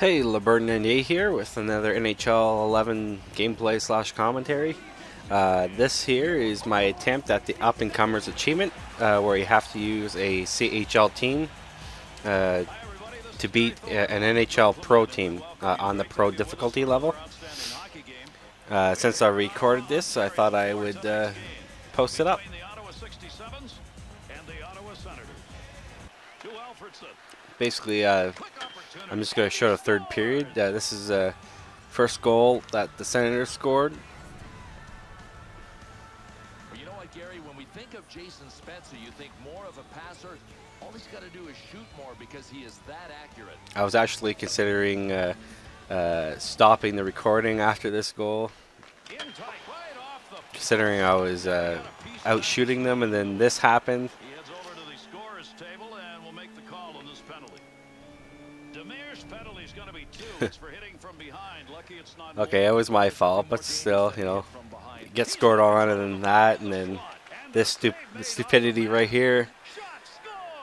Hey, LeBurn98 here with another NHL 11 gameplay / commentary. This here is my attempt at the Up-and-Comers achievement, where you have to use a CHL team to beat an NHL Pro team on the Pro difficulty level. Since I recorded this, I thought I would post it up. Basically, I'm just going to show the third period. This is the first goal that the Senators scored. You know what, Gary? When we think of Jason Spencer, you think more of a passer. All he's got to do is shoot more because he is that accurate. I was actually considering stopping the recording after this goal, considering I was out shooting them, and then this happened. He heads over to the scorer's table and will make the call on this penalty. Demir's penalty is going to be 2. It's for hitting from behind. Lucky it's not. Okay, it was my fault, but still, you know, get scored on other than that, and then this stupidity right here.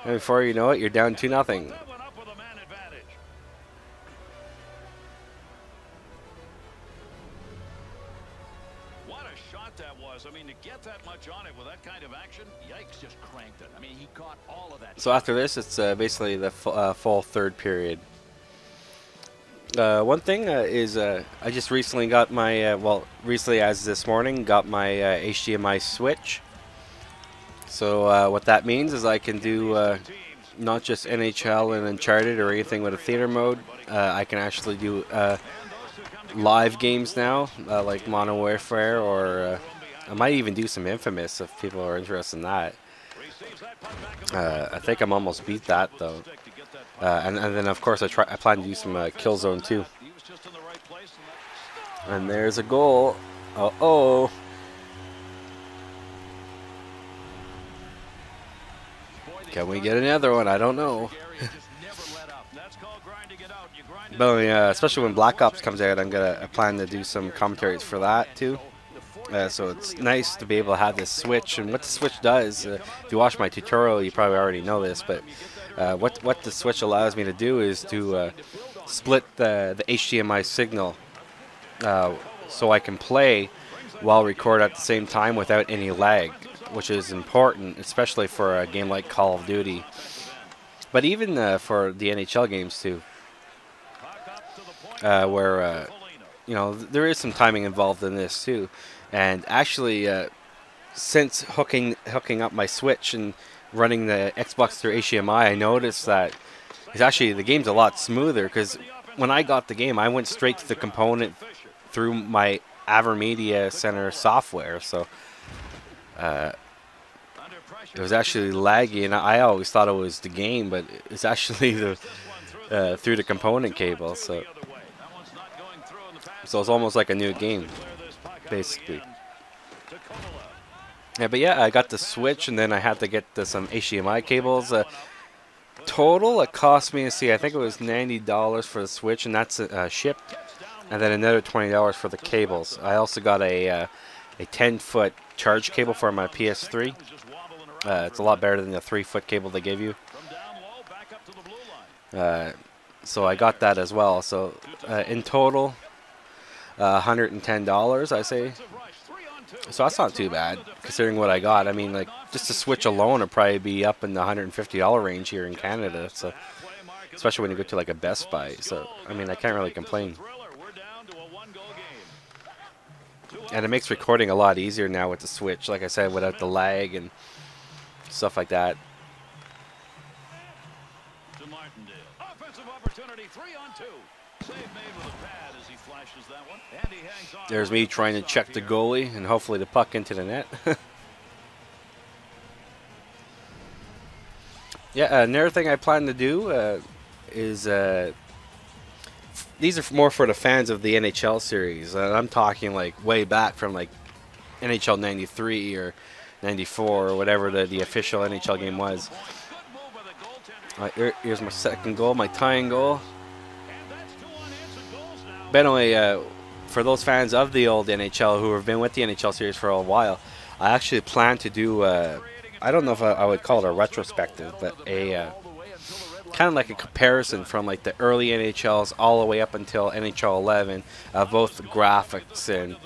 And before you know it, you're down 2-0. What a shot that was. I mean, to get that much on it with that kind of action, yikes, just cranked it. I mean, he caught all of that. So after this, it's basically the full third period. One thing is I just recently got my, well, recently as this morning, got my HDMI switch. So what that means is I can do not just NHL and Uncharted or anything with a theater mode. I can actually do live games now, like Modern Warfare, or I might even do some Infamous if people are interested in that. I think I'm almost beat that though. And then of course I plan to do some Killzone too. And there's a goal. Uh-oh. Can we get another one? I don't know. But especially when Black Ops comes out, I plan to do some commentaries for that too. So it's nice to be able to have this switch. And what the switch does, if you watch my tutorial, you probably already know this, but what the switch allows me to do is to split the HDMI signal, so I can play while record at the same time without any lag, which is important, especially for a game like Call of Duty, but even for the NHL games too, where you know, there is some timing involved in this too. And actually, since hooking up my Switch and running the Xbox through HDMI, I noticed that the game's a lot smoother, because when I got the game, I went straight to the component through my AverMedia Center software, so it was actually laggy, and I always thought it was the game, but it's actually the through the component cable, so it's almost like a new game, basically. Yeah, but yeah, I got the Switch, and then I had to get some HDMI cables. Total, it cost me, I think it was $90 for the Switch, and that's shipped, and then another $20 for the cables. I also got a 10-foot charge cable for my PS3. It's a lot better than the 3-foot cable they gave you. So I got that as well. So in total, $110, I say. So that's not too bad, considering what I got. I mean, like, just the Switch alone would probably be up in the $150 range here in Canada. So, especially when you go to like a Best Buy. So, I mean, I can't really complain. And it makes recording a lot easier now with the Switch, like I said, without the lag and stuff like that. There's me trying to check the goalie and hopefully the puck into the net. Yeah, another thing I plan to do is these are more for the fans of the NHL series. I'm talking like way back from like NHL 93 or 94 or whatever the official NHL game was. Here's my second goal, my tying goal. But anyway, for those fans of the old NHL who have been with the NHL series for a while, I actually plan to do, I don't know if I would call it a retrospective, but a kind of like a comparison from like the early NHLs all the way up until NHL 11 of both graphics and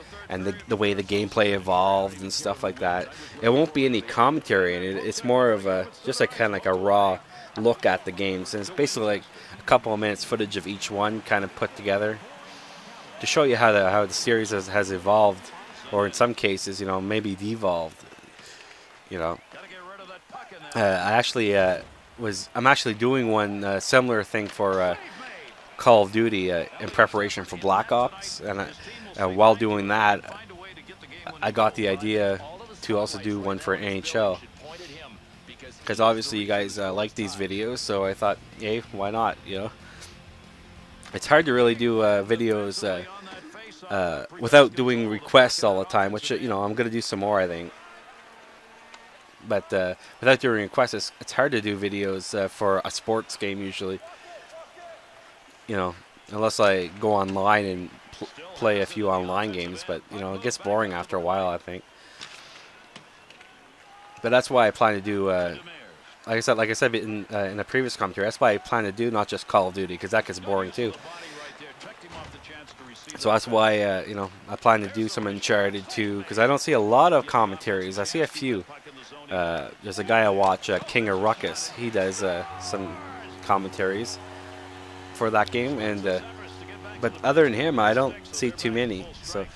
the way the gameplay evolved and stuff like that. It won't be any commentary in it. It's more of a just like kind of like a raw look at the games, and it's basically like a couple of minutes footage of each one kind of put together to show you how the series has evolved, or in some cases, you know, maybe devolved. You know, I'm actually doing one similar thing for Call of Duty in preparation for Black Ops, and while doing that, I got the idea to also do one for NHL, because obviously you guys like these videos, so I thought, hey, why not? You know, it's hard to really do videos without doing requests all the time, which, you know, I'm gonna do some more, I think. But without doing requests, it's hard to do videos for a sports game usually. You know, unless I go online and play a few online games. But, you know, it gets boring after a while, I think. But that's why I plan to do, like I said in the previous commentary, that's why I plan to do not just Call of Duty, because that gets boring too. So that's why, you know, I plan to do some Uncharted 2, because I don't see a lot of commentaries. I see a few. There's a guy I watch, King of Ruckus. He does some commentaries for that game, and but other than him, I don't see too many. So,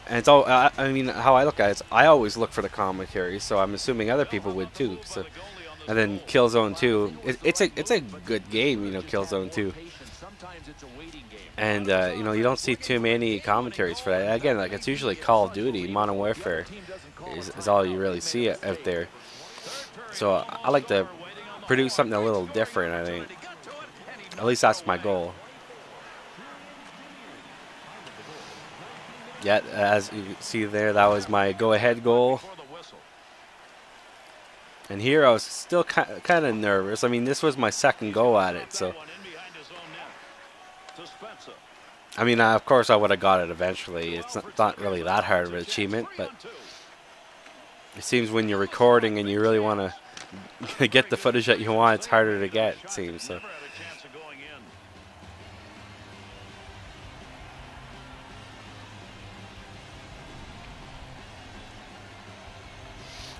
and it's all. I mean, how I look at it is, I always look for the commentaries. So I'm assuming other people would too. So, and then Killzone 2, it's a good game, you know, Killzone 2. And you know, you don't see too many commentaries for that. Again, like, it's usually Call of Duty, Modern Warfare is all you really see out there. So I like to produce something a little different, I think. At least that's my goal. Yeah, as you see there, that was my go-ahead goal. And here I was still kind of nervous. I mean, this was my second go at it, so. I mean, of course I would have got it eventually. It's not really that hard of an achievement, but it seems when you're recording and you really want to get the footage that you want, it's harder to get, it seems. So.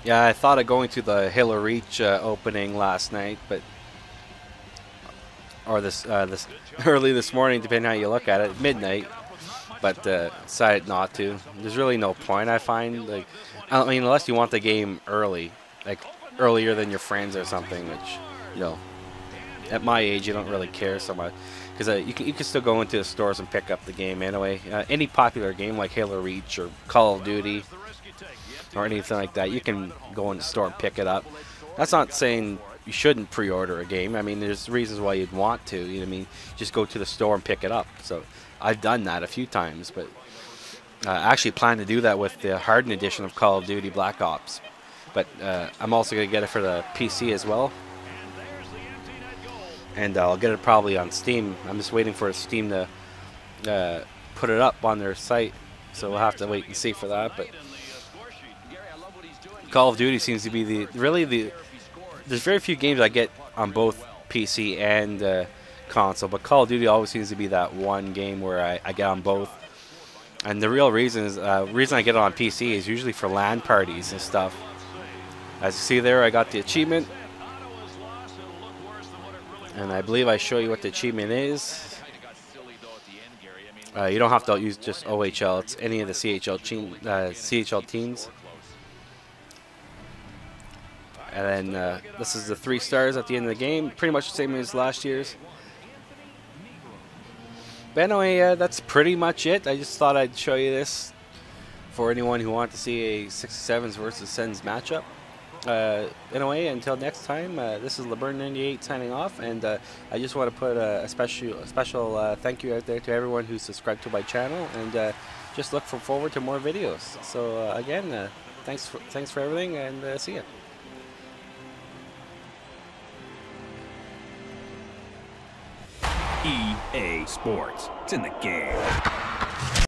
Yeah, I thought of going to the Halo Reach opening last night, but or this early this morning, depending how you look at it, midnight. But decided not to. There's really no point, I find. Like, I mean, unless you want the game early, like earlier than your friends or something, which, you know, at my age, you don't really care so much, because you can still go into the stores and pick up the game anyway. Any popular game like Halo Reach or Call of Duty or anything like that, you can go in the store and pick it up. That's not saying you shouldn't pre-order a game. I mean, there's reasons why you'd want to. You know what I mean? Just go to the store and pick it up. So I've done that a few times, but I actually plan to do that with the hardened edition of Call of Duty Black Ops. But I'm also going to get it for the PC as well. And I'll get it probably on Steam. I'm just waiting for Steam to put it up on their site. So we'll have to wait and see for that. But Call of Duty seems to be there's very few games I get on both PC and console, but Call of Duty always seems to be that one game where I get on both. And the real reason I get it on PC is usually for LAN parties and stuff. As you see there, I got the achievement, and I believe I show you what the achievement is. You don't have to use just OHL; it's any of the CHL teams. And then this is the 3 stars at the end of the game, pretty much the same as last year's. But anyway, that's pretty much it. I just thought I'd show you this for anyone who wanted to see a 67s versus Sens matchup. Anyway, until next time, this is LeBurn98 signing off, and I just want to put a special thank you out there to everyone who's subscribed to my channel, and just look forward to more videos. So again, thanks for everything, and see ya. EA Sports. It's in the game.